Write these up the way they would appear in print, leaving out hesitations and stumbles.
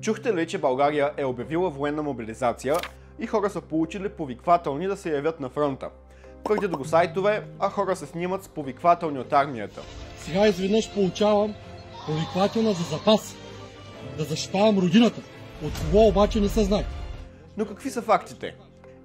Чухте ли, че България е обявила военна мобилизация и хора са получили повиквателни да се явят на фронта? Твърдят го сайтове, а хора се снимат с повиквателни от армията. Сега изведнъж получавам повиквателна за запас. Да защитавам родината. От кого обаче не се знае. Но какви са фактите?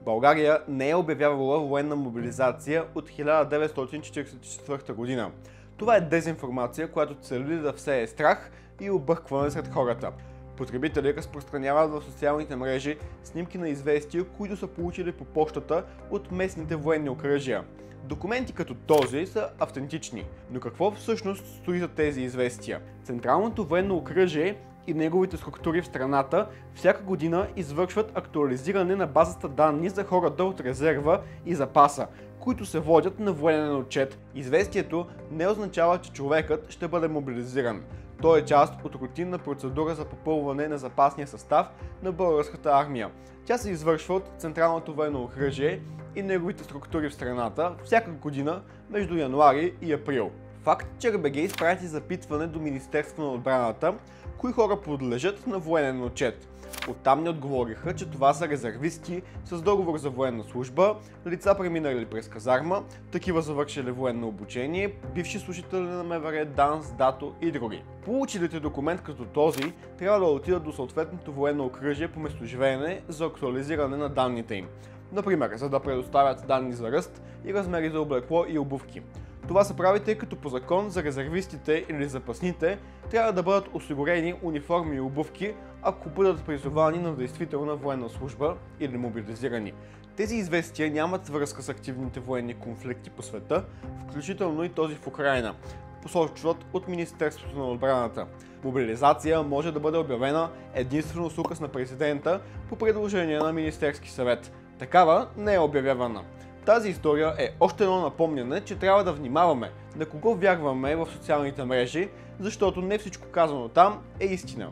България не е обявявала военна мобилизация от 1944 година. Това е дезинформация, която цели да всее страх и объркване сред хората. Потребители разпространяват в социалните мрежи снимки на известия, които са получили по почтата от местните военни окръжия. Документи като този са автентични, но какво всъщност стои за тези известия? Централното военно окръжие и неговите структури в страната всяка година извършват актуализиране на базата данни за хората от резерва и запаса, които се водят на военен отчет. Известието не означава, че човекът ще бъде мобилизиран. То е част от рутинна процедура за попълване на запасния състав на българската армия. Тя се извършва от Централното военно окръжие и неговите структури в страната всяка година между януари и април. Факт, че РБГ изпрати запитване до Министерството на отбраната, кои хора подлежат на военен отчет. Оттам ни отговориха, че това са резервисти с договор за военна служба, лица преминали през казарма, такива завършили военно обучение, бивши служители на МВР, ДАНС, ДАТО и други. Получилите документ като този трябва да отидат до съответното военно окръжие по местоживеене за актуализиране на данните им. Например, за да предоставят данни за ръст и размери за облекло и обувки. Това се прави, тъй като по закон за резервистите или запасните трябва да бъдат осигурени униформи и обувки, ако бъдат призовани на действителна военна служба или мобилизирани. Тези известия нямат връзка с активните военни конфликти по света, включително и този в Украйна, посочват от Министерството на отбраната. Мобилизация може да бъде обявена единствено с указ на президента по предложение на Министерски съвет. Такава не е обявявана. Тази история е още едно напомняне, че трябва да внимаваме на кого вярваме в социалните мрежи, защото не всичко казано там е истина.